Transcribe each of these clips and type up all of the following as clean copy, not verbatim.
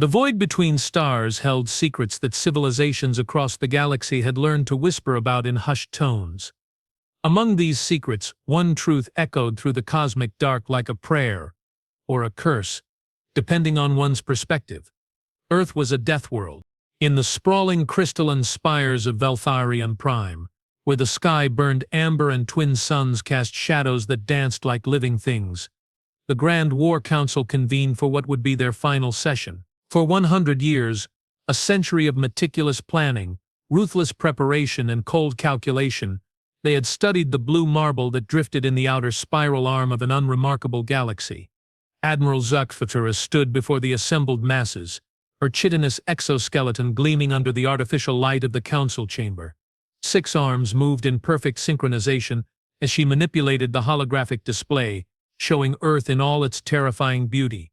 The void between stars held secrets that civilizations across the galaxy had learned to whisper about in hushed tones. Among these secrets, one truth echoed through the cosmic dark like a prayer, or a curse, depending on one's perspective. Earth was a death world. In the sprawling crystalline spires of Veltharion Prime, where the sky burned amber and twin suns cast shadows that danced like living things, the Grand War Council convened for what would be their final session. For 100 years, a century of meticulous planning, ruthless preparation, and cold calculation, they had studied the blue marble that drifted in the outer spiral arm of an unremarkable galaxy. Admiral Zukfatera stood before the assembled masses, her chitinous exoskeleton gleaming under the artificial light of the council chamber. 6 arms moved in perfect synchronization as she manipulated the holographic display, showing Earth in all its terrifying beauty.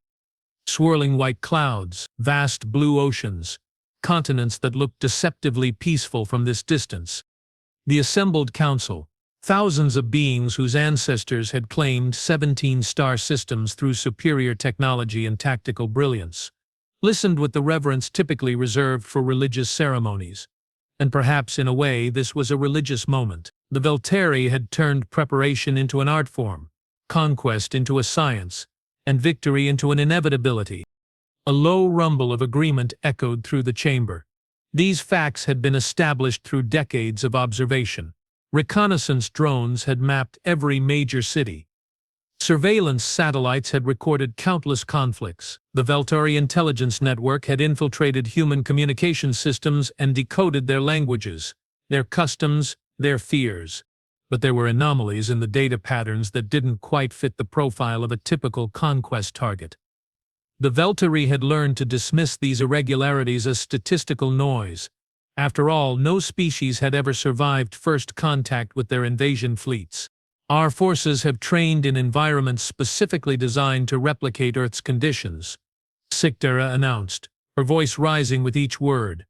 Swirling white clouds, vast blue oceans, continents that looked deceptively peaceful from this distance. The assembled council, thousands of beings whose ancestors had claimed 17 star systems through superior technology and tactical brilliance, listened with the reverence typically reserved for religious ceremonies. And perhaps in a way this was a religious moment. The Veltari had turned preparation into an art form, conquest into a science, and victory into an inevitability. A low rumble of agreement echoed through the chamber. These facts had been established through decades of observation. Reconnaissance drones had mapped every major city. Surveillance satellites had recorded countless conflicts. The Veltari intelligence network had infiltrated human communication systems and decoded their languages, their customs, their fears. But there were anomalies in the data patterns that didn't quite fit the profile of a typical conquest target. The Veltari had learned to dismiss these irregularities as statistical noise. After all, no species had ever survived first contact with their invasion fleets. Our forces have trained in environments specifically designed to replicate Earth's conditions, Siktera announced, her voice rising with each word.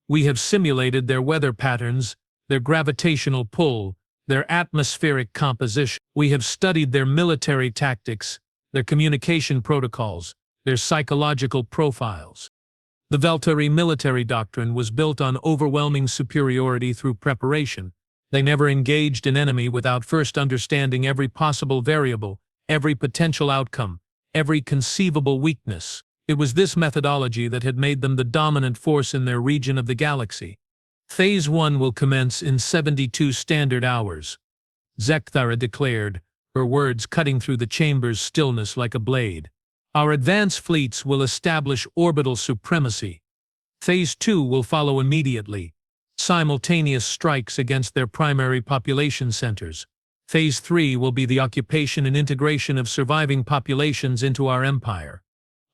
We have simulated their weather patterns, their gravitational pull, their atmospheric composition. We have studied their military tactics, their communication protocols, their psychological profiles. The Veltari military doctrine was built on overwhelming superiority through preparation. They never engaged an enemy without first understanding every possible variable, every potential outcome, every conceivable weakness. It was this methodology that had made them the dominant force in their region of the galaxy. Phase 1 will commence in 72 standard hours, Zekthara declared, her words cutting through the chamber's stillness like a blade. Our advance fleets will establish orbital supremacy. Phase 2 will follow immediately, simultaneous strikes against their primary population centers. Phase 3 will be the occupation and integration of surviving populations into our empire.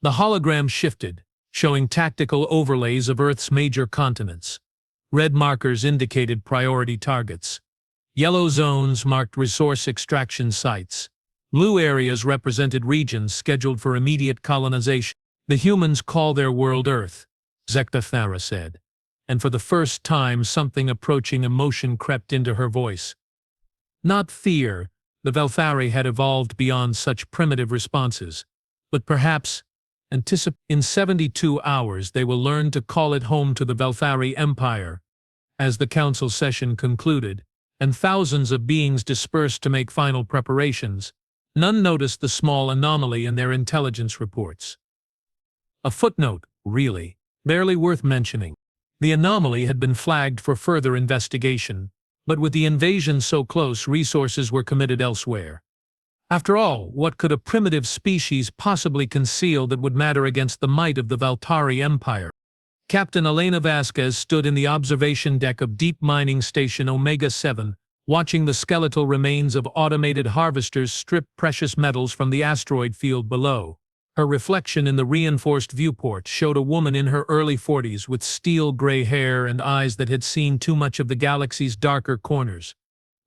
The hologram shifted, showing tactical overlays of Earth's major continents. Red markers indicated priority targets. Yellow zones marked resource extraction sites. Blue areas represented regions scheduled for immediate colonization. The humans call their world Earth, Zekthara said, and for the first time something approaching emotion crept into her voice. Not fear, the Veltari had evolved beyond such primitive responses, but perhaps in 72 hours they will learn to call it home to the Veltari Empire. As the council session concluded, and thousands of beings dispersed to make final preparations, none noticed the small anomaly in their intelligence reports. A footnote, really, barely worth mentioning. The anomaly had been flagged for further investigation, but with the invasion so close, resources were committed elsewhere. After all, what could a primitive species possibly conceal that would matter against the might of the Veltari Empire? Captain Elena Vasquez stood in the observation deck of Deep Mining Station Omega-7, watching the skeletal remains of automated harvesters strip precious metals from the asteroid field below. Her reflection in the reinforced viewport showed a woman in her early 40s with steel-gray hair and eyes that had seen too much of the galaxy's darker corners.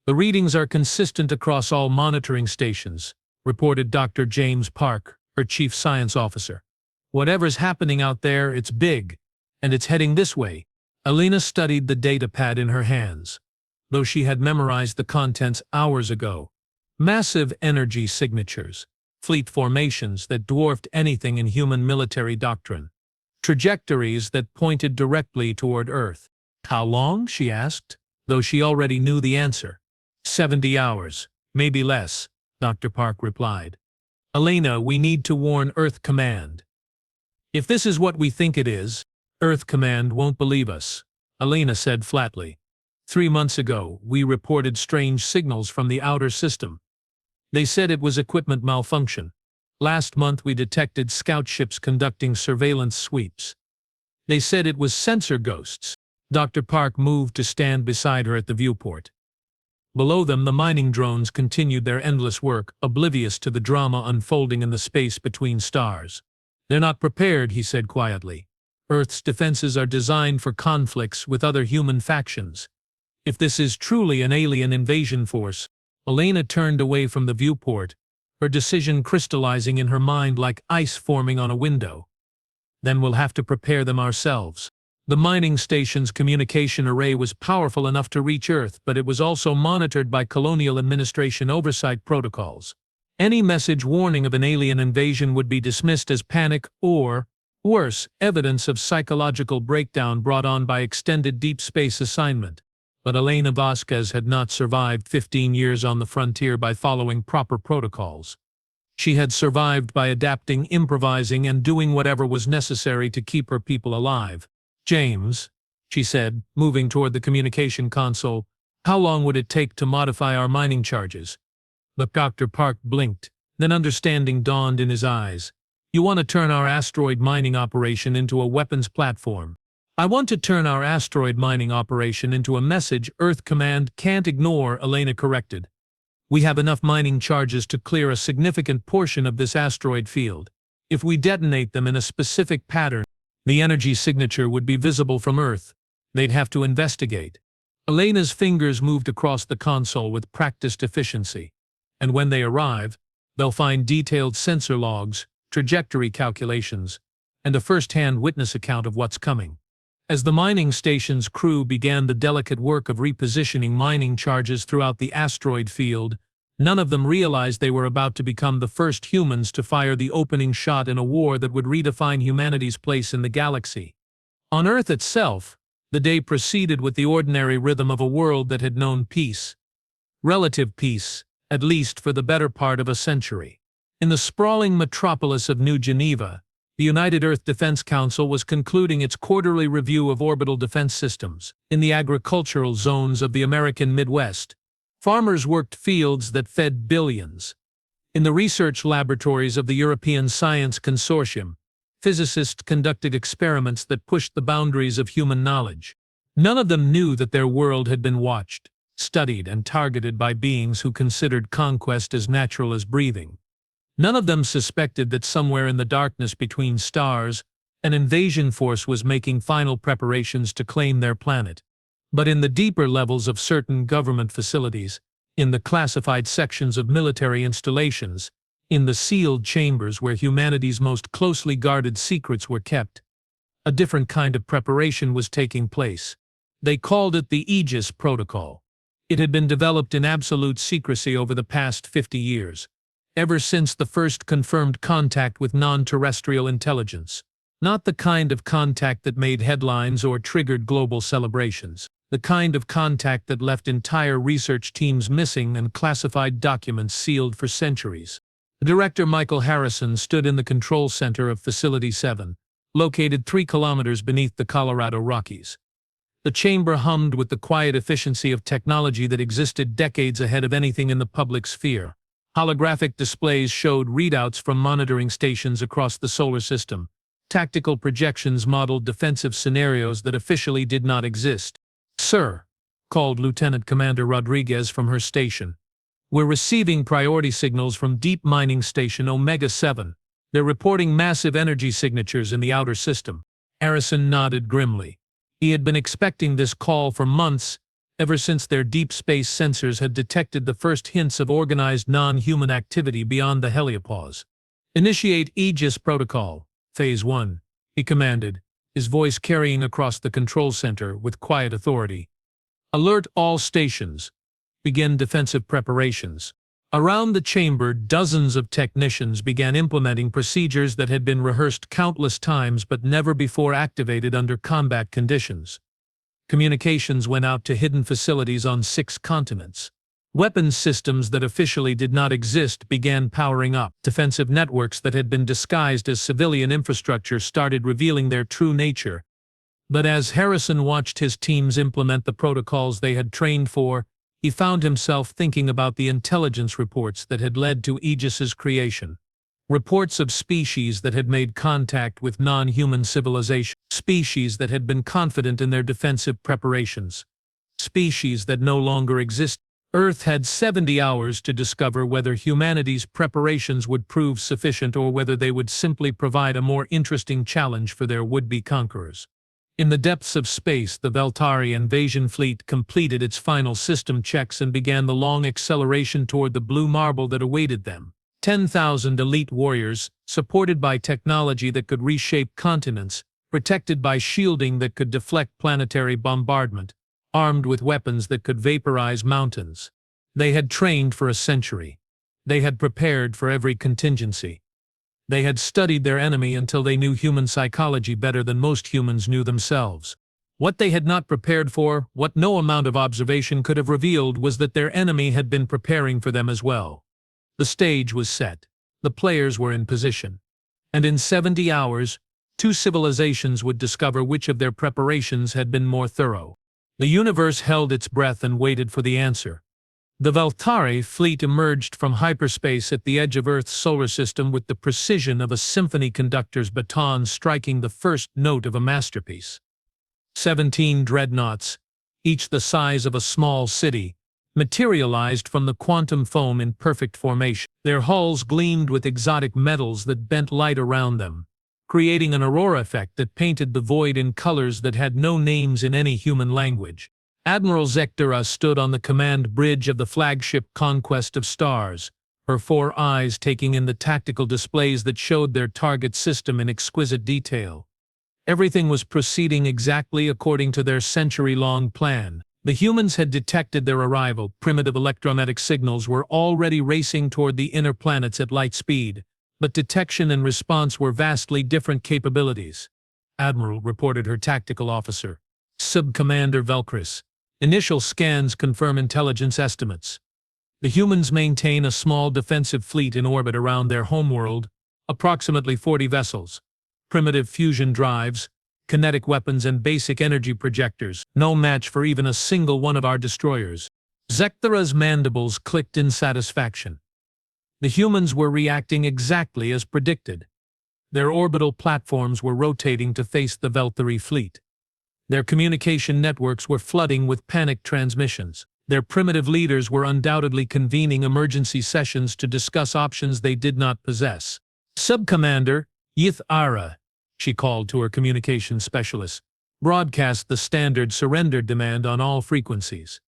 The readings are consistent across all monitoring stations, reported Dr. James Park, her chief science officer. Whatever's happening out there, it's big, and it's heading this way. Elena studied the datapad in her hands, though she had memorized the contents hours ago. Massive energy signatures, fleet formations that dwarfed anything in human military doctrine. trajectories that pointed directly toward Earth. How long? She asked, though she already knew the answer. 70 hours, maybe less, Dr. Park replied. Elena, we need to warn Earth Command. If this is what we think it is, Earth Command won't believe us, Elena said flatly. 3 months ago, we reported strange signals from the outer system. They said it was equipment malfunction. Last month we detected scout ships conducting surveillance sweeps. They said it was sensor ghosts. Dr. Park moved to stand beside her at the viewport. Below them, the mining drones continued their endless work, oblivious to the drama unfolding in the space between stars. They're not prepared, he said quietly. Earth's defenses are designed for conflicts with other human factions. If this is truly an alien invasion force, Elena turned away from the viewport, her decision crystallizing in her mind like ice forming on a window. Then we'll have to prepare them ourselves. The mining station's communication array was powerful enough to reach Earth, but it was also monitored by Colonial Administration oversight protocols. Any message warning of an alien invasion would be dismissed as panic or, worse, evidence of psychological breakdown brought on by extended deep space assignment. But Elena Vasquez had not survived 15 years on the frontier by following proper protocols. She had survived by adapting, improvising, and doing whatever was necessary to keep her people alive. James, she said, moving toward the communication console, how long would it take to modify our mining charges? But Dr. Park blinked, then understanding dawned in his eyes. You want to turn our asteroid mining operation into a weapons platform. I want to turn our asteroid mining operation into a message Earth Command can't ignore, Elena corrected. We have enough mining charges to clear a significant portion of this asteroid field. If we detonate them in a specific pattern, the energy signature would be visible from Earth. They'd have to investigate. Elena's fingers moved across the console with practiced efficiency. And when they arrive, they'll find detailed sensor logs, trajectory calculations, and a first-hand witness account of what's coming. As the mining station's crew began the delicate work of repositioning mining charges throughout the asteroid field, none of them realized they were about to become the first humans to fire the opening shot in a war that would redefine humanity's place in the galaxy. On Earth itself, the day proceeded with the ordinary rhythm of a world that had known peace. Relative peace, at least for the better part of a century. In the sprawling metropolis of New Geneva, the United Earth Defense Council was concluding its quarterly review of orbital defense systems. In the agricultural zones of the American Midwest, farmers worked fields that fed billions. In the research laboratories of the European Science Consortium, physicists conducted experiments that pushed the boundaries of human knowledge. None of them knew that their world had been watched, studied, and targeted by beings who considered conquest as natural as breathing. None of them suspected that somewhere in the darkness between stars, an invasion force was making final preparations to claim their planet. But in the deeper levels of certain government facilities, in the classified sections of military installations, in the sealed chambers where humanity's most closely guarded secrets were kept, a different kind of preparation was taking place. They called it the Aegis Protocol. It had been developed in absolute secrecy over the past 50 years. Ever since the first confirmed contact with non-terrestrial intelligence. Not the kind of contact that made headlines or triggered global celebrations. The kind of contact that left entire research teams missing and classified documents sealed for centuries. Director Michael Harrison stood in the control center of Facility 7, located 3 kilometers beneath the Colorado Rockies. The chamber hummed with the quiet efficiency of technology that existed decades ahead of anything in the public sphere. Holographic displays showed readouts from monitoring stations across the solar system. Tactical projections modeled defensive scenarios that officially did not exist. "Sir," called Lieutenant Commander Rodriguez from her station. "We're receiving priority signals from Deep Mining Station Omega-7. They're reporting massive energy signatures in the outer system." Harrison nodded grimly. He had been expecting this call for months, ever since their deep space sensors had detected the first hints of organized non-human activity beyond the heliopause. "Initiate Aegis Protocol, Phase 1, he commanded, his voice carrying across the control center with quiet authority. "Alert all stations. Begin defensive preparations." Around the chamber, dozens of technicians began implementing procedures that had been rehearsed countless times but never before activated under combat conditions. Communications went out to hidden facilities on 6 continents. Weapons systems that officially did not exist began powering up. Defensive networks that had been disguised as civilian infrastructure started revealing their true nature. But as Harrison watched his teams implement the protocols they had trained for, he found himself thinking about the intelligence reports that had led to Aegis's creation. Reports of species that had made contact with non-human civilization. Species that had been confident in their defensive preparations. Species that no longer exist. Earth had 70 hours to discover whether humanity's preparations would prove sufficient or whether they would simply provide a more interesting challenge for their would-be conquerors. In the depths of space, the Veltari invasion fleet completed its final system checks and began the long acceleration toward the blue marble that awaited them. 10,000 elite warriors, supported by technology that could reshape continents, protected by shielding that could deflect planetary bombardment, armed with weapons that could vaporize mountains. They had trained for a century. They had prepared for every contingency. They had studied their enemy until they knew human psychology better than most humans knew themselves. What they had not prepared for, what no amount of observation could have revealed, was that their enemy had been preparing for them as well. The stage was set. The players were in position. And in 70 hours, 2 civilizations would discover which of their preparations had been more thorough. The universe held its breath and waited for the answer. The Veltari fleet emerged from hyperspace at the edge of Earth's solar system with the precision of a symphony conductor's baton striking the first note of a masterpiece. 17 dreadnoughts, each the size of a small city, materialized from the quantum foam in perfect formation. Their hulls gleamed with exotic metals that bent light around them, creating an aurora effect that painted the void in colors that had no names in any human language. Admiral Zekdera stood on the command bridge of the flagship Conquest of Stars, her 4 eyes taking in the tactical displays that showed their target system in exquisite detail. Everything was proceeding exactly according to their century-long plan. The humans had detected their arrival. Primitive electromagnetic signals were already racing toward the inner planets at light speed, but detection and response were vastly different capabilities. Admiral, reported her tactical officer. Sub-Commander Velkris. Initial scans confirm intelligence estimates. The humans maintain a small defensive fleet in orbit around their homeworld, approximately 40 vessels. Primitive fusion drives, kinetic weapons and basic energy projectors, no match for even a single one of our destroyers. Zekdera's mandibles clicked in satisfaction. The humans were reacting exactly as predicted. Their orbital platforms were rotating to face the Veltari fleet. Their communication networks were flooding with panic transmissions. Their primitive leaders were undoubtedly convening emergency sessions to discuss options they did not possess. Sub-Commander Yith Ara, she called to her communications specialist, broadcast the standard surrender demand on all frequencies.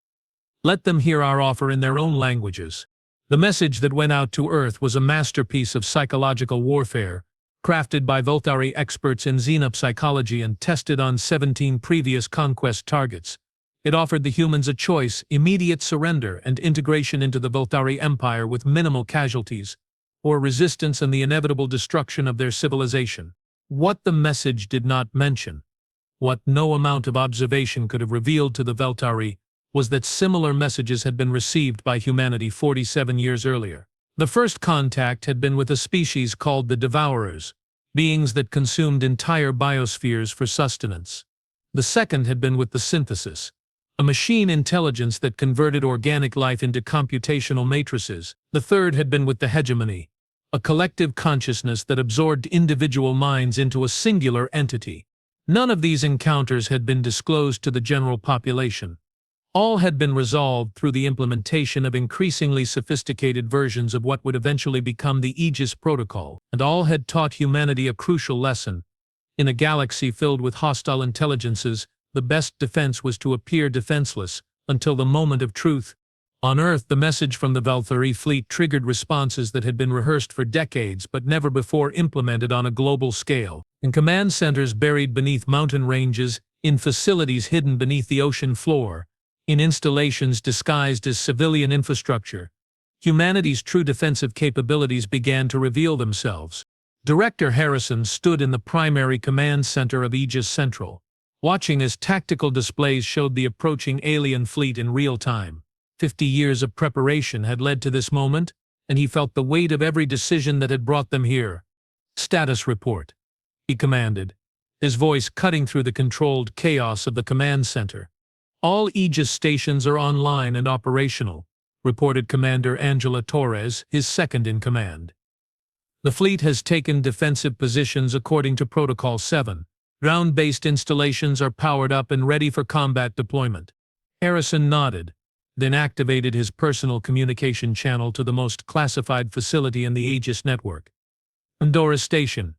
Let them hear our offer in their own languages. The message that went out to Earth was a masterpiece of psychological warfare, crafted by Veltari experts in xenopsychology and tested on 17 previous conquest targets. It offered the humans a choice: immediate surrender and integration into the Veltari Empire with minimal casualties, or resistance and the inevitable destruction of their civilization. What the message did not mention, what no amount of observation could have revealed to the Veltari, was that similar messages had been received by humanity 47 years earlier. The first contact had been with a species called the Devourers, beings that consumed entire biospheres for sustenance. The second had been with the Synthesis, a machine intelligence that converted organic life into computational matrices. The third had been with the Hegemony, a collective consciousness that absorbed individual minds into a singular entity. None of these encounters had been disclosed to the general population. All had been resolved through the implementation of increasingly sophisticated versions of what would eventually become the Aegis Protocol, and all had taught humanity a crucial lesson. In a galaxy filled with hostile intelligences, the best defense was to appear defenseless until the moment of truth. On Earth, the message from the Veltari fleet triggered responses that had been rehearsed for decades but never before implemented on a global scale. In command centers buried beneath mountain ranges, in facilities hidden beneath the ocean floor, in installations disguised as civilian infrastructure, Humanity's true defensive capabilities began to reveal themselves. Director Harrison stood in the primary command center of Aegis Central, watching as tactical displays showed the approaching alien fleet in real time. 50 years of preparation had led to this moment, and he felt the weight of every decision that had brought them here. "Status report," he commanded, his voice cutting through the controlled chaos of the command center. "All Aegis stations are online and operational," reported Commander Angela Torres, his second-in-command. "The fleet has taken defensive positions according to Protocol 7. Ground-based installations are powered up and ready for combat deployment." Harrison nodded, then activated his personal communication channel to the most classified facility in the Aegis network. "Pandora Station.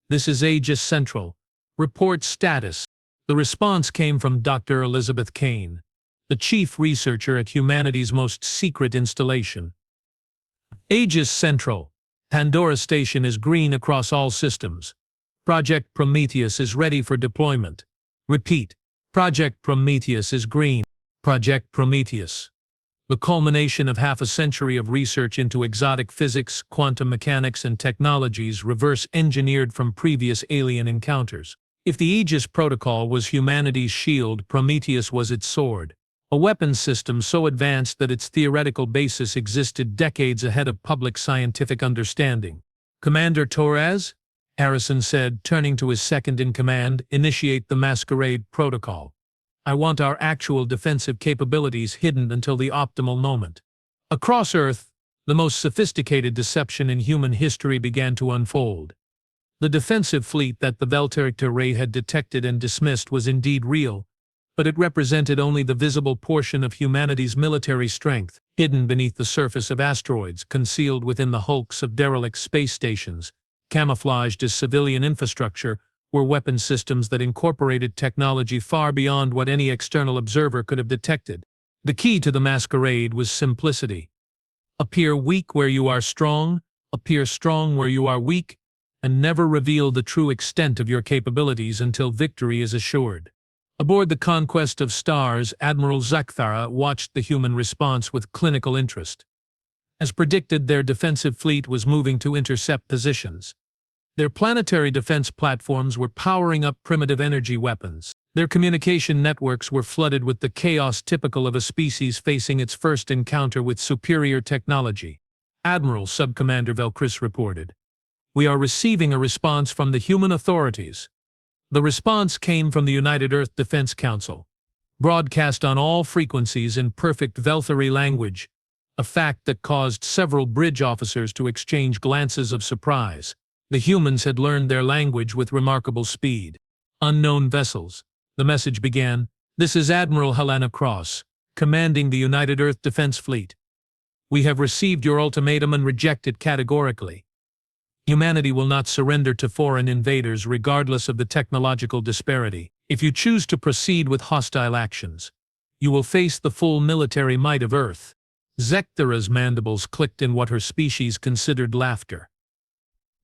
This is Aegis Central. Report status." The response came from Dr. Elizabeth Kane, the chief researcher at humanity's most secret installation. "Aegis Central. Pandora Station is green across all systems. Project Prometheus is ready for deployment. Repeat, Project Prometheus is green. Project Prometheus. The culmination of half a century of research into exotic physics, quantum mechanics, and technologies reverse-engineered from previous alien encounters. If the Aegis Protocol was humanity's shield, Prometheus was its sword. A weapons system so advanced that its theoretical basis existed decades ahead of public scientific understanding. "Commander Torres," Harrison said, turning to his second-in-command, "initiate the Masquerade Protocol. I want our actual defensive capabilities hidden until the optimal moment." Across Earth, the most sophisticated deception in human history began to unfold. The defensive fleet that the Velterictor ray had detected and dismissed was indeed real, but it represented only the visible portion of humanity's military strength. Hidden beneath the surface of asteroids, concealed within the hulks of derelict space stations, camouflaged as civilian infrastructure, were weapon systems that incorporated technology far beyond what any external observer could have detected. The key to the masquerade was simplicity. Appear weak where you are strong, appear strong where you are weak, and never reveal the true extent of your capabilities until victory is assured. Aboard the Conquest of Stars, Admiral Zakthara watched the human response with clinical interest. As predicted, their defensive fleet was moving to intercept positions. Their planetary defense platforms were powering up primitive energy weapons. Their communication networks were flooded with the chaos typical of a species facing its first encounter with superior technology. Admiral Subcommander Velchris reported, "We are receiving a response from the human authorities." The response came from the United Earth Defense Council, broadcast on all frequencies in perfect Velthari language, a fact that caused several bridge officers to exchange glances of surprise. The humans had learned their language with remarkable speed. "Unknown vessels," the message began. "This is Admiral Helena Cross, commanding the United Earth Defense Fleet. We have received your ultimatum and reject it categorically. Humanity will not surrender to foreign invaders regardless of the technological disparity. If you choose to proceed with hostile actions, you will face the full military might of Earth." Zekthara's mandibles clicked in what her species considered laughter.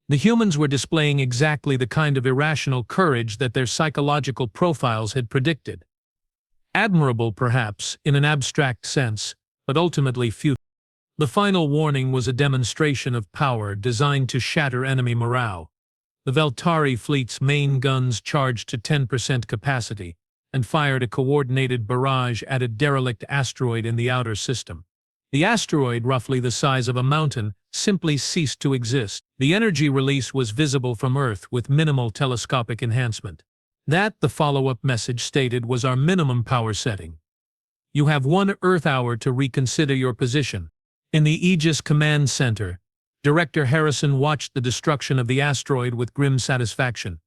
The humans were displaying exactly the kind of irrational courage that their psychological profiles had predicted. Admirable, perhaps, in an abstract sense, but ultimately futile. The final warning was a demonstration of power designed to shatter enemy morale. The Veltari fleet's main guns charged to 10% capacity and fired a coordinated barrage at a derelict asteroid in the outer system. The asteroid, roughly the size of a mountain, simply ceased to exist. The energy release was visible from Earth with minimal telescopic enhancement. That, the follow-up message stated, was our minimum power setting. You have 1 Earth hour to reconsider your position. In the Aegis Command Center, Director Harrison watched the destruction of the asteroid with grim satisfaction.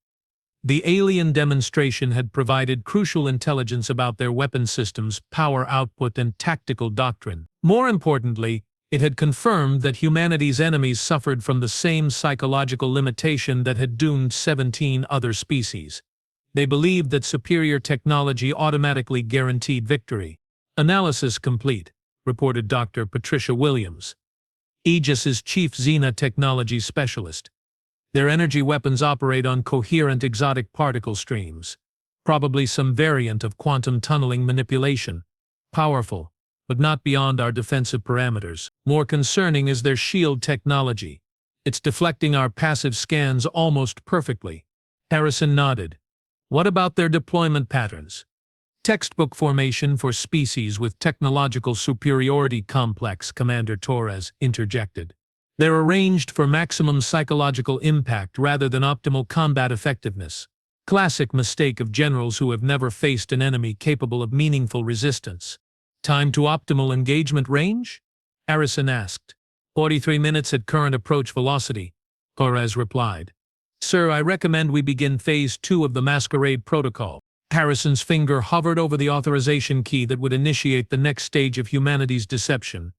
The alien demonstration had provided crucial intelligence about their weapon systems, power output, and tactical doctrine. More importantly, it had confirmed that humanity's enemies suffered from the same psychological limitation that had doomed 17 other species. They believed that superior technology automatically guaranteed victory. "Analysis complete," reported Dr. Patricia Williams, Aegis's chief Xena technology specialist. "Their energy weapons operate on coherent exotic particle streams, probably some variant of quantum tunneling manipulation. Powerful, but not beyond our defensive parameters. More concerning is their shield technology. It's deflecting our passive scans almost perfectly. Harrison nodded. What about their deployment patterns? Textbook formation for species with technological superiority complex, Commander Torres interjected. They're arranged for maximum psychological impact rather than optimal combat effectiveness. Classic mistake of generals who have never faced an enemy capable of meaningful resistance. Time to optimal engagement range? Harrison asked. 43 minutes at current approach velocity, Torres replied. Sir, I recommend we begin Phase 2 of the Masquerade Protocol. Harrison's finger hovered over the authorization key that would initiate the next stage of humanity's deception.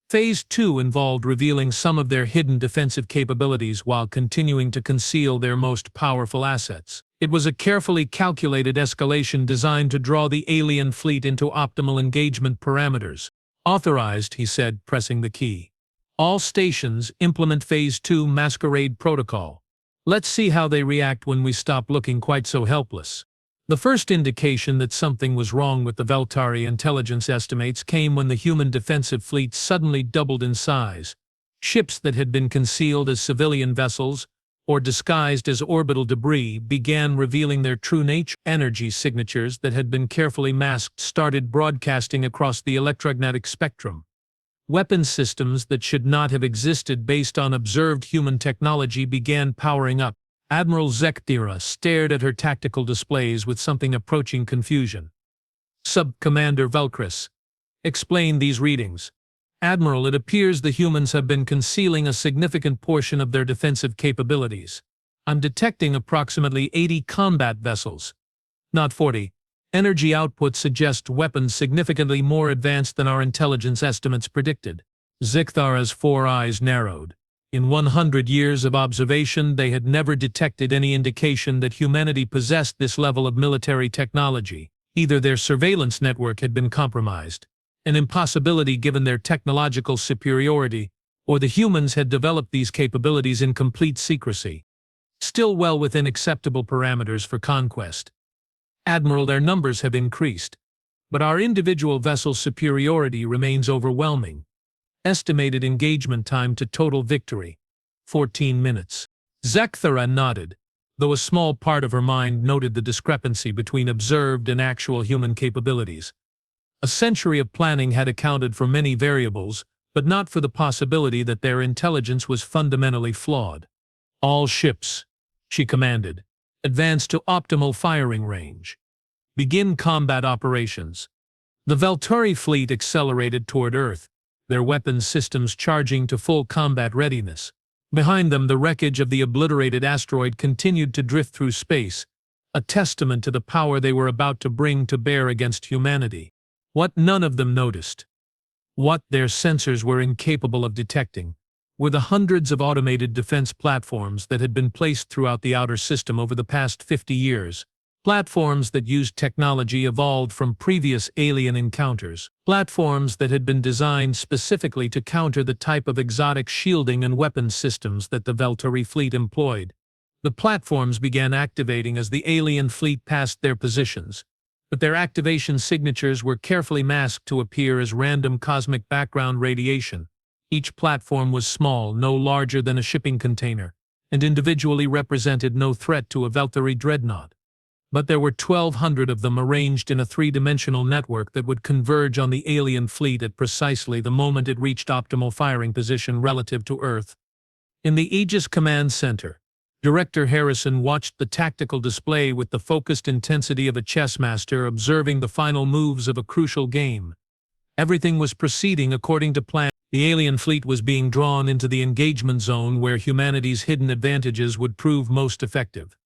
Phase 2 involved revealing some of their hidden defensive capabilities while continuing to conceal their most powerful assets. It was a carefully calculated escalation designed to draw the alien fleet into optimal engagement parameters. Authorized, he said, pressing the key. All stations implement Phase 2 Masquerade Protocol. Let's see how they react when we stop looking quite so helpless. The first indication that something was wrong with the Veltari intelligence estimates came when the human defensive fleet suddenly doubled in size. Ships that had been concealed as civilian vessels or disguised as orbital debris began revealing their true nature. Energy signatures that had been carefully masked started broadcasting across the electromagnetic spectrum. Weapon systems that should not have existed based on observed human technology began powering up. Admiral Zekthira stared at her tactical displays with something approaching confusion. Sub-Commander Velkris, explain these readings. Admiral, it appears the humans have been concealing a significant portion of their defensive capabilities. I'm detecting approximately 80 combat vessels. Not 40. Energy output suggests weapons significantly more advanced than our intelligence estimates predicted. Zekthira's four eyes narrowed. In 100 years of observation, they had never detected any indication that humanity possessed this level of military technology. Either their surveillance network had been compromised, an impossibility given their technological superiority, or the humans had developed these capabilities in complete secrecy. Still well within acceptable parameters for conquest. Admiral, their numbers have increased, but our individual vessel superiority remains overwhelming. Estimated engagement time to total victory, 14 minutes. Zekthira nodded, though a small part of her mind noted the discrepancy between observed and actual human capabilities. A century of planning had accounted for many variables, but not for the possibility that their intelligence was fundamentally flawed. All ships, she commanded, advance to optimal firing range. Begin combat operations. The Veltari fleet accelerated toward Earth, their weapons systems charging to full combat readiness. Behind them, the wreckage of the obliterated asteroid continued to drift through space, a testament to the power they were about to bring to bear against humanity. What none of them noticed, what their sensors were incapable of detecting, were the hundreds of automated defense platforms that had been placed throughout the outer system over the past 50 years. Platforms that used technology evolved from previous alien encounters. Platforms that had been designed specifically to counter the type of exotic shielding and weapons systems that the Veltari fleet employed. The platforms began activating as the alien fleet passed their positions, but their activation signatures were carefully masked to appear as random cosmic background radiation. Each platform was small, no larger than a shipping container, and individually represented no threat to a Veltari dreadnought. But there were 1,200 of them arranged in a three-dimensional network that would converge on the alien fleet at precisely the moment it reached optimal firing position relative to Earth. In the Aegis Command Center, Director Harrison watched the tactical display with the focused intensity of a chess master observing the final moves of a crucial game. Everything was proceeding according to plan. The alien fleet was being drawn into the engagement zone where humanity's hidden advantages would prove most effective.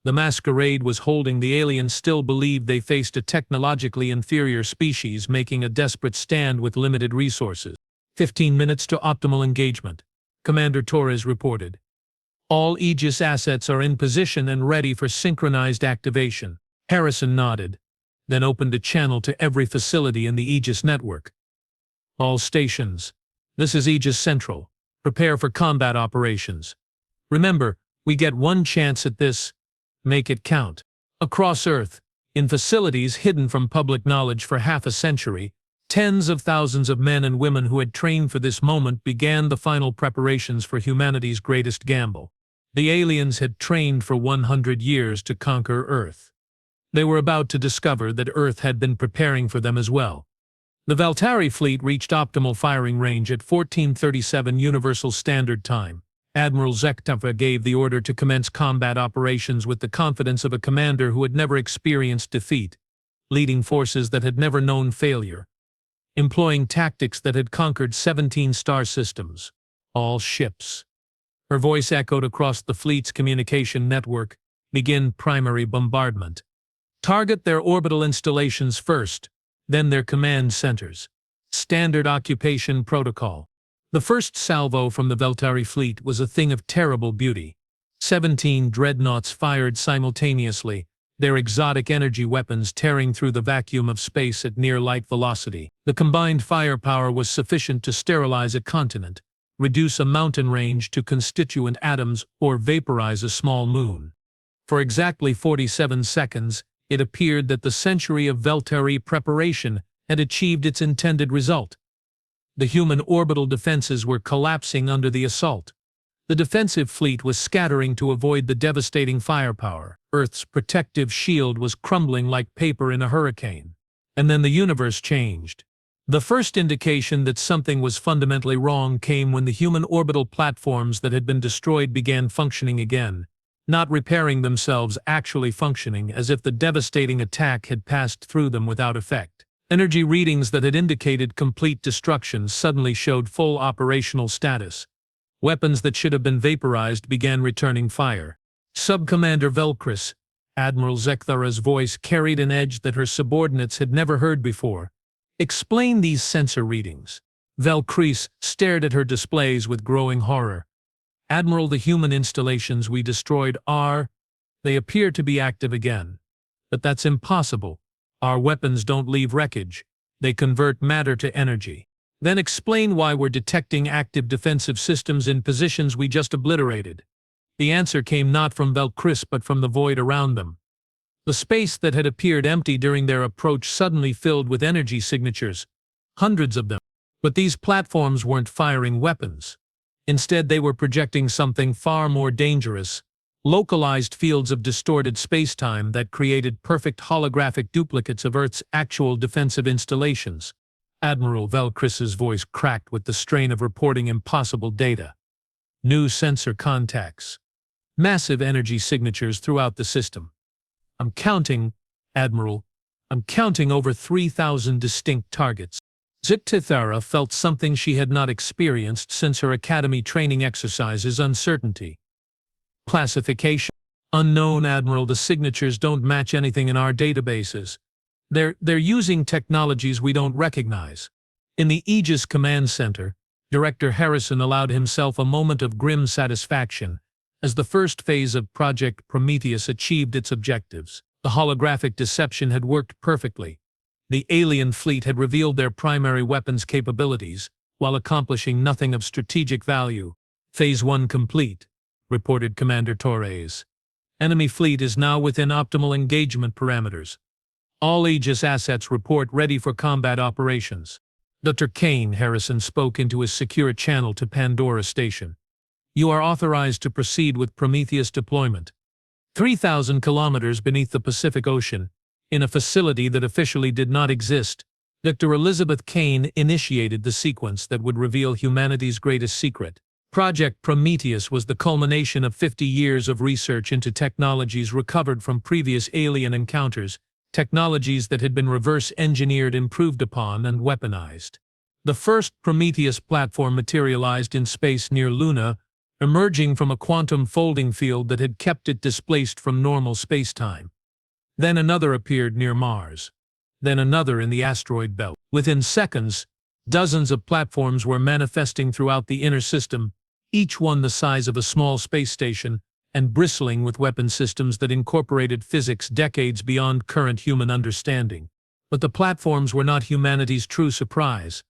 The Masquerade was holding. The aliens still believed they faced a technologically inferior species making a desperate stand with limited resources. 15 minutes to optimal engagement, Commander Torres reported. All Aegis assets are in position and ready for synchronized activation. Harrison nodded, then opened a channel to every facility in the Aegis network. All stations. This is Aegis Central. Prepare for combat operations. Remember, we get one chance at this. Make it count. Across Earth, in facilities hidden from public knowledge for half a century, Tens of thousands of men and women who had trained for this moment began the final preparations for humanity's greatest gamble. The aliens had trained for 100 years to conquer Earth. They were about to discover that Earth had been preparing for them as well. The Valtari fleet reached optimal firing range at 1437 Universal Standard Time. Admiral HFY gave the order to commence combat operations with the confidence of a commander who had never experienced defeat, leading forces that had never known failure, employing tactics that had conquered 17 star systems, all ships. Her voice echoed across the fleet's communication network. Begin primary bombardment. Target their orbital installations first, then their command centers. Standard occupation protocol. The first salvo from the Valtari fleet was a thing of terrible beauty. 17 dreadnoughts fired simultaneously, their exotic energy weapons tearing through the vacuum of space at near light velocity. The combined firepower was sufficient to sterilize a continent, reduce a mountain range to constituent atoms, or vaporize a small moon. For exactly 47 seconds, it appeared that the century of Valtari preparation had achieved its intended result. The human orbital defenses were collapsing under the assault. The defensive fleet was scattering to avoid the devastating firepower. Earth's protective shield was crumbling like paper in a hurricane. And then the universe changed. The first indication that something was fundamentally wrong came when the human orbital platforms that had been destroyed began functioning again, not repairing themselves, actually functioning as if the devastating attack had passed through them without effect. Energy readings that had indicated complete destruction suddenly showed full operational status. Weapons that should have been vaporized began returning fire. Sub-Commander Velcris, Admiral Zekthara's voice carried an edge that her subordinates had never heard before. Explain these sensor readings. Velcris stared at her displays with growing horror. Admiral, the human installations we destroyed they appear to be active again. But that's impossible. Our weapons don't leave wreckage. They convert matter to energy. Then explain why we're detecting active defensive systems in positions we just obliterated. The answer came not from Velcris but from the void around them. The space that had appeared empty during their approach suddenly filled with energy signatures, hundreds of them. But these platforms weren't firing weapons. Instead, they were projecting something far more dangerous, localized fields of distorted space-time that created perfect holographic duplicates of Earth's actual defensive installations. Admiral Velcris's voice cracked with the strain of reporting impossible data. New sensor contacts. Massive energy signatures throughout the system. I'm counting, Admiral. I'm counting over 3,000 distinct targets. Zekthara felt something she had not experienced since her academy training exercises: uncertainty. Classification. Unknown, Admiral. The signatures don't match anything in our databases. They're using technologies we don't recognize. In the Aegis Command Center, Director Harrison allowed himself a moment of grim satisfaction as the first phase of Project Prometheus achieved its objectives. The holographic deception had worked perfectly. The alien fleet had revealed their primary weapons capabilities, while accomplishing nothing of strategic value. Phase 1 complete, reported Commander Torres. Enemy fleet is now within optimal engagement parameters. All Aegis assets report ready for combat operations. Dr. Kane, Harrison spoke into his secure channel to Pandora Station. You are authorized to proceed with Prometheus deployment. 3,000 kilometers beneath the Pacific Ocean, in a facility that officially did not exist, Dr. Elizabeth Kane initiated the sequence that would reveal humanity's greatest secret. Project Prometheus was the culmination of 50 years of research into technologies recovered from previous alien encounters, technologies that had been reverse-engineered, improved upon, and weaponized. The first Prometheus platform materialized in space near Luna, emerging from a quantum folding field that had kept it displaced from normal spacetime. Then another appeared near Mars. Then another in the asteroid belt. Within seconds, dozens of platforms were manifesting throughout the inner system, each one the size of a small space station, and bristling with weapon systems that incorporated physics decades beyond current human understanding. But the platforms were not humanity's true surprise.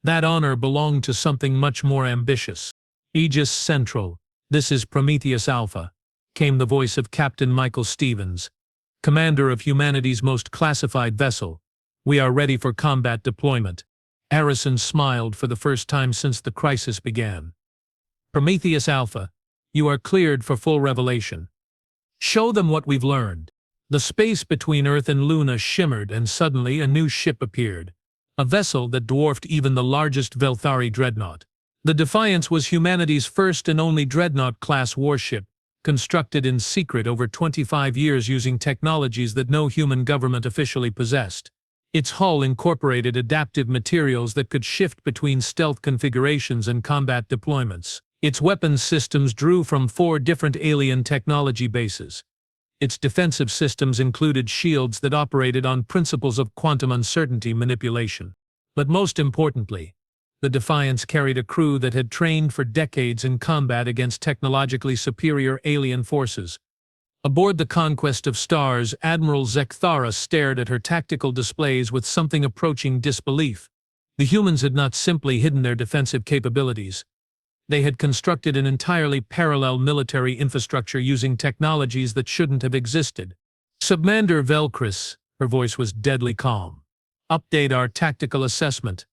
That honor belonged to something much more ambitious. Aegis Central, this is Prometheus Alpha, came the voice of Captain Michael Stevens, commander of humanity's most classified vessel. We are ready for combat deployment. Harrison smiled for the first time since the crisis began. Prometheus Alpha, you are cleared for full revelation. Show them what we've learned. The space between Earth and Luna shimmered, and suddenly a new ship appeared. A vessel that dwarfed even the largest Velthari dreadnought. The Defiance was humanity's first and only dreadnought-class warship, constructed in secret over 25 years using technologies that no human government officially possessed. Its hull incorporated adaptive materials that could shift between stealth configurations and combat deployments. Its weapons systems drew from 4 different alien technology bases. Its defensive systems included shields that operated on principles of quantum uncertainty manipulation. But most importantly, the Defiance carried a crew that had trained for decades in combat against technologically superior alien forces. Aboard the Conquest of Stars, Admiral Zekthara stared at her tactical displays with something approaching disbelief. The humans had not simply hidden their defensive capabilities. They had constructed an entirely parallel military infrastructure using technologies that shouldn't have existed. Submander Velkris, her voice was deadly calm. Update our tactical assessment.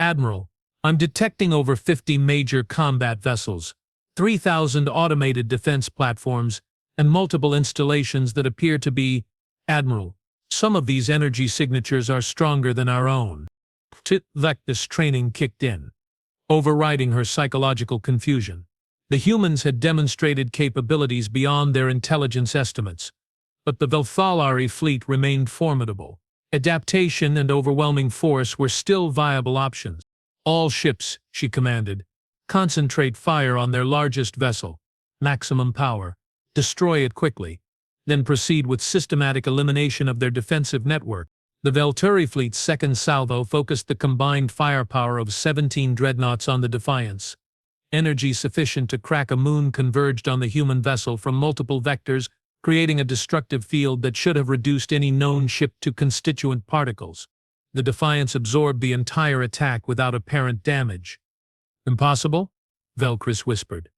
Admiral, I'm detecting over 50 major combat vessels, 3,000 automated defense platforms, and multiple installations that appear to be, Admiral, some of these energy signatures are stronger than our own. This training kicked in, overriding her psychological confusion. The humans had demonstrated capabilities beyond their intelligence estimates, but the Velthalari fleet remained formidable. Adaptation and overwhelming force were still viable options. All ships, she commanded, concentrate fire on their largest vessel, maximum power, destroy it quickly, then proceed with systematic elimination of their defensive network. The Velturi fleet's second salvo focused the combined firepower of 17 dreadnoughts on the Defiance. Energy sufficient to crack a moon converged on the human vessel from multiple vectors, creating a destructive field that should have reduced any known ship to constituent particles. The Defiance absorbed the entire attack without apparent damage. Impossible? Velkris whispered.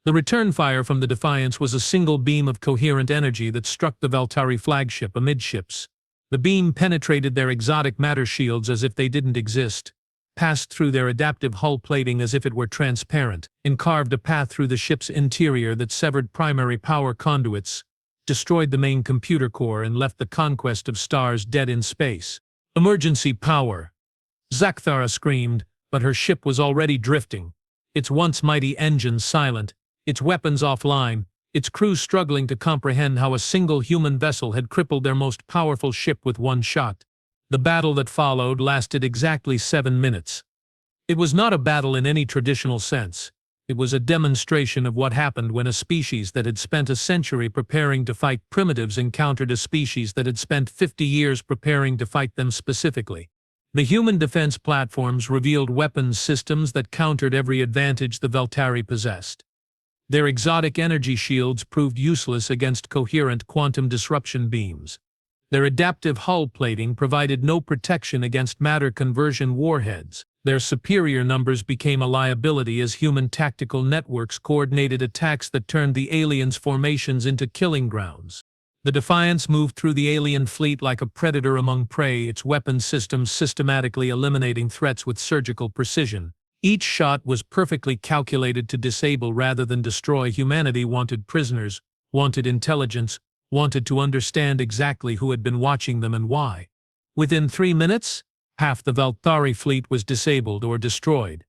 The return fire from the Defiance was a single beam of coherent energy that struck the Veltari flagship amidships. The beam penetrated their exotic matter shields as if they didn't exist, passed through their adaptive hull plating as if it were transparent, and carved a path through the ship's interior that severed primary power conduits, destroyed the main computer core, and left the Conquest of Stars dead in space. Emergency power! Zekthara screamed, but her ship was already drifting, its once mighty engines silent, its weapons offline, its crew struggling to comprehend how a single human vessel had crippled their most powerful ship with one shot. The battle that followed lasted exactly 7 minutes. It was not a battle in any traditional sense. It was a demonstration of what happened when a species that had spent a century preparing to fight primitives encountered a species that had spent 50 years preparing to fight them specifically. The human defense platforms revealed weapons systems that countered every advantage the Veltari possessed. Their exotic energy shields proved useless against coherent quantum disruption beams. Their adaptive hull plating provided no protection against matter conversion warheads. Their superior numbers became a liability as human tactical networks coordinated attacks that turned the aliens' formations into killing grounds. The Defiance moved through the alien fleet like a predator among prey, its weapons systems systematically eliminating threats with surgical precision. Each shot was perfectly calculated to disable rather than destroy. Humanity wanted prisoners, wanted intelligence, wanted to understand exactly who had been watching them and why. Within 3 minutes, half the Veltari fleet was disabled or destroyed.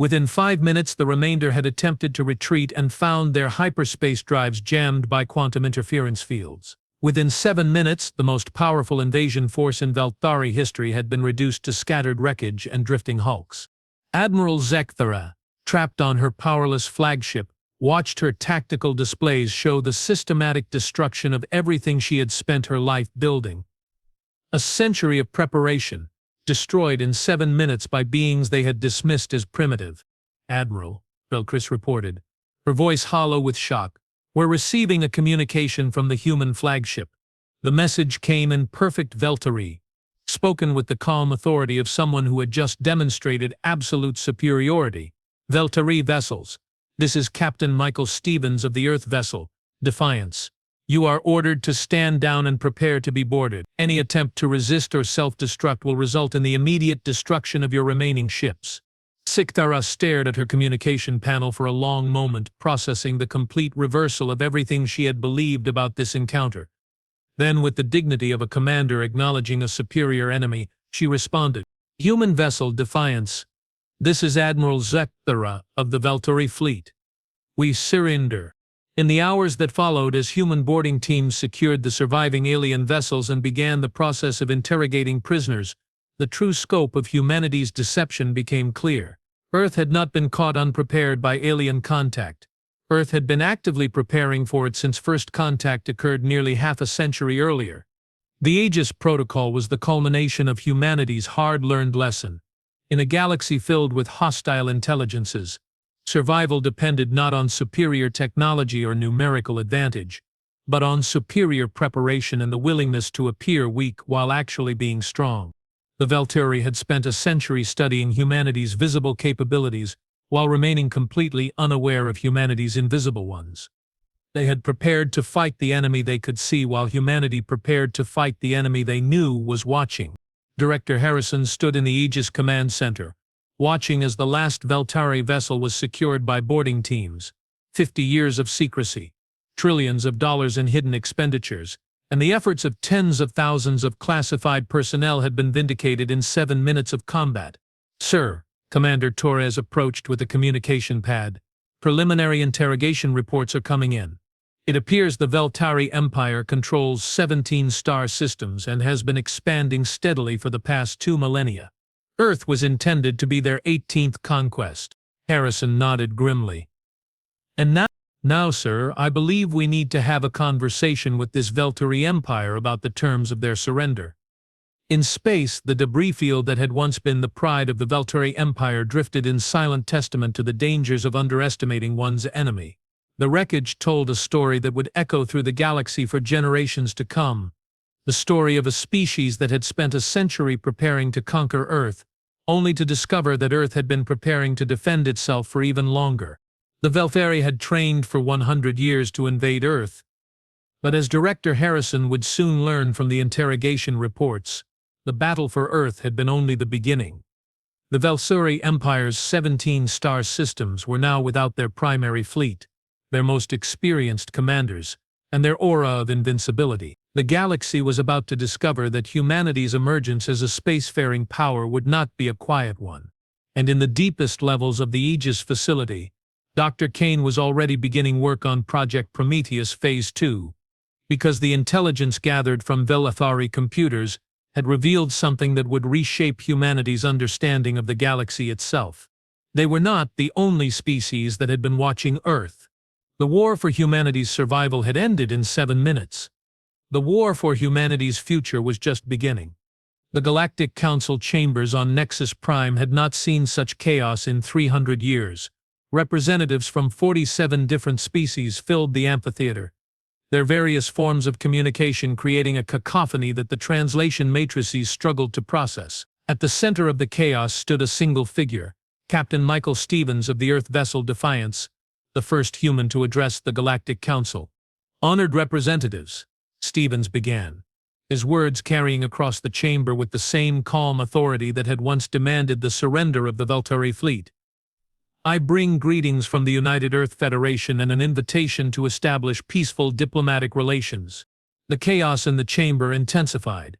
Within 5 minutes, the remainder had attempted to retreat and found their hyperspace drives jammed by quantum interference fields. Within 7 minutes, the most powerful invasion force in Veltari history had been reduced to scattered wreckage and drifting hulks. Admiral Zekthara, trapped on her powerless flagship, watched her tactical displays show the systematic destruction of everything she had spent her life building. A century of preparation, destroyed in 7 minutes by beings they had dismissed as primitive. Admiral, Velkris reported, her voice hollow with shock, we're receiving a communication from the human flagship. The message came in perfect Veltari, spoken with the calm authority of someone who had just demonstrated absolute superiority. Veltari vessels. This is Captain Michael Stevens of the Earth vessel, Defiance. You are ordered to stand down and prepare to be boarded. Any attempt to resist or self-destruct will result in the immediate destruction of your remaining ships. Siktara stared at her communication panel for a long moment, processing the complete reversal of everything she had believed about this encounter. Then, with the dignity of a commander acknowledging a superior enemy, she responded, "Human vessel Defiance. This is Admiral Siktara of the Valtteri fleet. We surrender." In the hours that followed, as human boarding teams secured the surviving alien vessels and began the process of interrogating prisoners, the true scope of humanity's deception became clear. Earth had not been caught unprepared by alien contact. Earth had been actively preparing for it since first contact occurred nearly half a century earlier. The Aegis Protocol was the culmination of humanity's hard-learned lesson. In a galaxy filled with hostile intelligences, survival depended not on superior technology or numerical advantage, but on superior preparation and the willingness to appear weak while actually being strong. The Valtteri had spent a century studying humanity's visible capabilities while remaining completely unaware of humanity's invisible ones. They had prepared to fight the enemy they could see while humanity prepared to fight the enemy they knew was watching. Director Harrison stood in the Aegis Command Center, watching as the last Valtteri vessel was secured by boarding teams. 50 years of secrecy, trillions of dollars in hidden expenditures, and the efforts of tens of thousands of classified personnel had been vindicated in 7 minutes of combat. "Sir," Commander Torres approached with a communication pad, "preliminary interrogation reports are coming in. It appears the Valtteri Empire controls 17 star systems and has been expanding steadily for the past 2 millennia. Earth was intended to be their 18th conquest." Harrison nodded grimly. "And now, sir, I believe we need to have a conversation with this Valtteri Empire about the terms of their surrender." In space, the debris field that had once been the pride of the Valtteri Empire drifted in silent testament to the dangers of underestimating one's enemy. The wreckage told a story that would echo through the galaxy for generations to come. The story of a species that had spent a century preparing to conquer Earth, only to discover that Earth had been preparing to defend itself for even longer. The Valtteri had trained for 100 years to invade Earth, but as Director Harrison would soon learn from the interrogation reports, the battle for Earth had been only the beginning. The Valtteri Empire's 17 star systems were now without their primary fleet, their most experienced commanders, and their aura of invincibility. The galaxy was about to discover that humanity's emergence as a spacefaring power would not be a quiet one. And in the deepest levels of the Aegis facility, Dr. Kane was already beginning work on Project Prometheus Phase 2, because the intelligence gathered from Valtteri computers had revealed something that would reshape humanity's understanding of the galaxy itself. They were not the only species that had been watching Earth. The war for humanity's survival had ended in 7 minutes. The war for humanity's future was just beginning. The Galactic Council chambers on Nexus Prime had not seen such chaos in 300 years. Representatives from 47 different species filled the amphitheater, their various forms of communication creating a cacophony that the translation matrices struggled to process. At the center of the chaos stood a single figure, Captain Michael Stevens of the Earth vessel Defiance, the first human to address the Galactic Council. "Honored representatives," Stevens began, his words carrying across the chamber with the same calm authority that had once demanded the surrender of the Valtteri fleet. "I bring greetings from the United Earth Federation and an invitation to establish peaceful diplomatic relations." The chaos in the chamber intensified.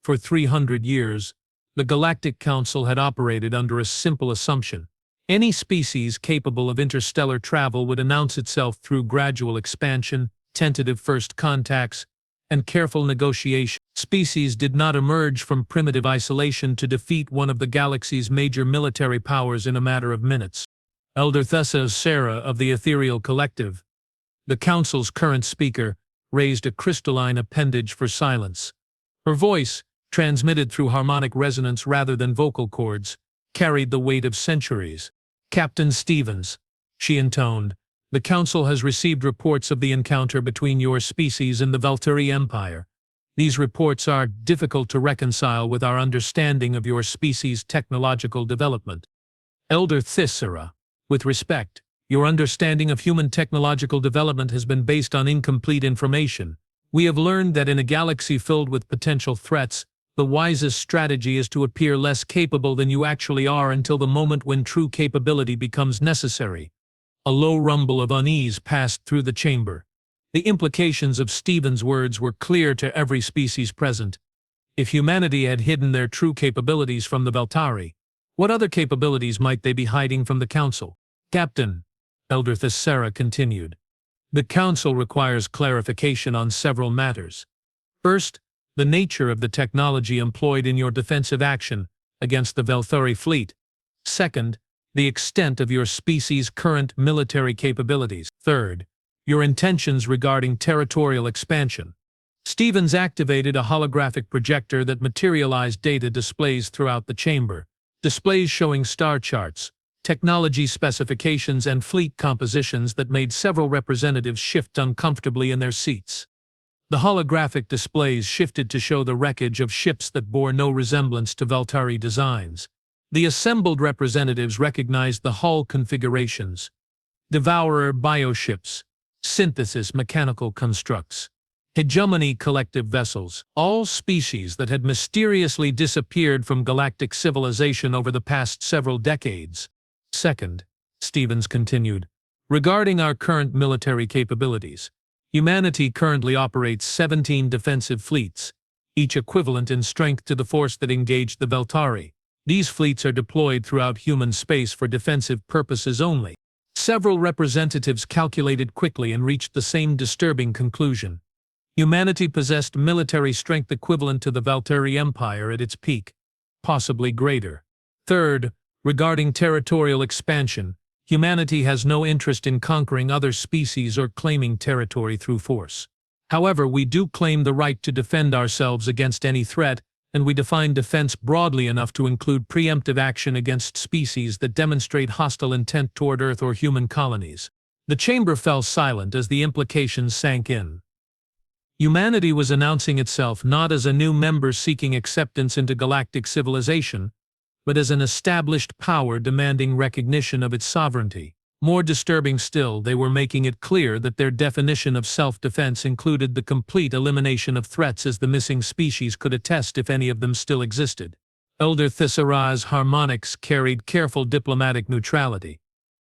For 300 years, the Galactic Council had operated under a simple assumption. Any species capable of interstellar travel would announce itself through gradual expansion, tentative first contacts, and careful negotiation. Species did not emerge from primitive isolation to defeat one of the galaxy's major military powers in a matter of minutes. Elder Thessa Sarah of the Ethereal Collective, the Council's current speaker, raised a crystalline appendage for silence. Her voice, transmitted through harmonic resonance rather than vocal cords, carried the weight of centuries. "Captain Stevens," she intoned, "the Council has received reports of the encounter between your species and the Valtteri Empire. These reports are difficult to reconcile with our understanding of your species' technological development. Elder Thissera, with respect, Your understanding of human technological development has been based on incomplete information. We have learned that in a galaxy filled with potential threats, the wisest strategy is to appear less capable than you actually are until the moment when true capability becomes necessary. A low rumble of unease passed through the chamber. The implications of Stephen's words were clear to every species present. If humanity had hidden their true capabilities from the Veltari, what other capabilities might they be hiding from the Council? Captain, Elder Thessera continued, the Council requires clarification on several matters. First, the nature of the technology employed in your defensive action against the Velthari fleet. Second, the extent of your species' current military capabilities. Third, your intentions regarding territorial expansion. Stevens activated a holographic projector that materialized data displays throughout the chamber, displays showing star charts, technology specifications and fleet compositions that made several representatives shift uncomfortably in their seats. The holographic displays shifted to show the wreckage of ships that bore no resemblance to Veltari designs. The assembled representatives recognized the hull configurations: Devourer bioships, Synthesis mechanical constructs, Hegemony collective vessels, all species that had mysteriously disappeared from galactic civilization over the past several decades. Second, Stevens continued, regarding our current military capabilities, humanity currently operates 17 defensive fleets, each equivalent in strength to the force that engaged the Veltari. These fleets are deployed throughout human space for defensive purposes only. Several representatives calculated quickly and reached the same disturbing conclusion. Humanity possessed military strength equivalent to the Veltari Empire at its peak, possibly greater. Third, regarding territorial expansion, humanity has no interest in conquering other species or claiming territory through force. However, we do claim the right to defend ourselves against any threat, and we define defense broadly enough to include preemptive action against species that demonstrate hostile intent toward Earth or human colonies. The chamber fell silent as the implications sank in. Humanity was announcing itself not as a new member seeking acceptance into galactic civilization, but as an established power demanding recognition of its sovereignty. More disturbing still, they were making it clear that their definition of self-defense included the complete elimination of threats as the missing species could attest if any of them still existed. Elder Thessera's harmonics carried careful diplomatic neutrality.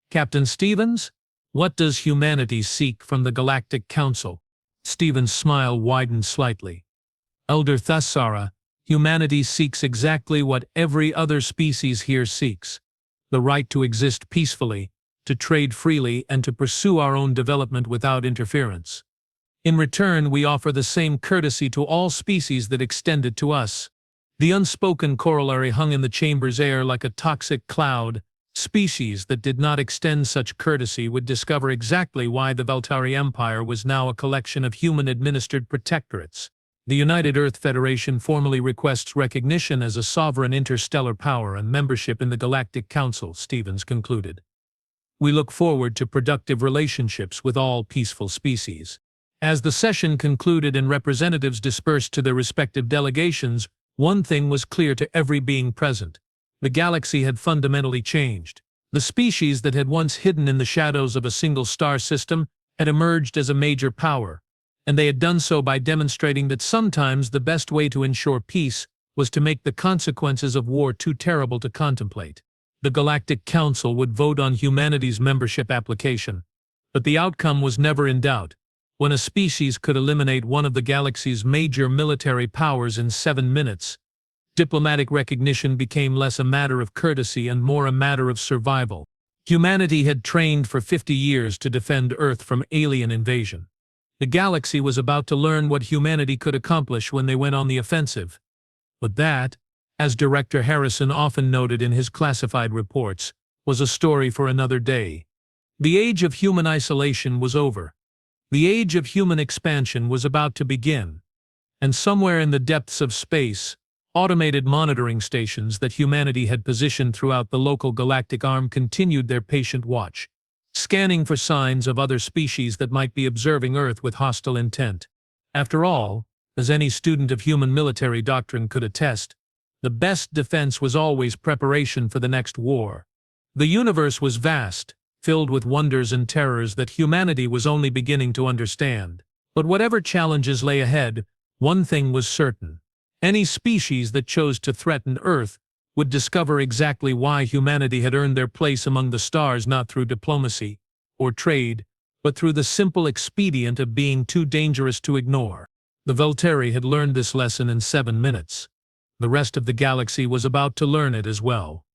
Captain Stevens, what does humanity seek from the Galactic Council? Stevens' smile widened slightly. Elder Thessera, humanity seeks exactly what every other species here seeks: the right to exist peacefully, to trade freely, and to pursue our own development without interference. In return, we offer the same courtesy to all species that extend it to us. The unspoken corollary hung in the chamber's air like a toxic cloud. Species that did not extend such courtesy would discover exactly why the Veltari Empire was now a collection of human-administered protectorates. The United Earth Federation formally requests recognition as a sovereign interstellar power and membership in the Galactic Council, Stevens concluded. We look forward to productive relationships with all peaceful species. As the session concluded and representatives dispersed to their respective delegations, one thing was clear to every being present. The galaxy had fundamentally changed. The species that had once hidden in the shadows of a single star system had emerged as a major power, and they had done so by demonstrating that sometimes the best way to ensure peace was to make the consequences of war too terrible to contemplate. The Galactic Council would vote on humanity's membership application, but the outcome was never in doubt. When a species could eliminate one of the galaxy's major military powers in 7 minutes, diplomatic recognition became less a matter of courtesy and more a matter of survival. Humanity had trained for 50 years to defend Earth from alien invasion. The galaxy was about to learn what humanity could accomplish when they went on the offensive. But that, as Director Harrison often noted in his classified reports, was a story for another day. The age of human isolation was over. The age of human expansion was about to begin. And somewhere in the depths of space, automated monitoring stations that humanity had positioned throughout the local galactic arm continued their patient watch, scanning for signs of other species that might be observing Earth with hostile intent. After all, as any student of human military doctrine could attest, the best defense was always preparation for the next war. The universe was vast, filled with wonders and terrors that humanity was only beginning to understand. But whatever challenges lay ahead, one thing was certain. Any species that chose to threaten Earth would discover exactly why humanity had earned their place among the stars, not through diplomacy or trade, but through the simple expedient of being too dangerous to ignore. The Volturi had learned this lesson in 7 minutes. The rest of the galaxy was about to learn it as well.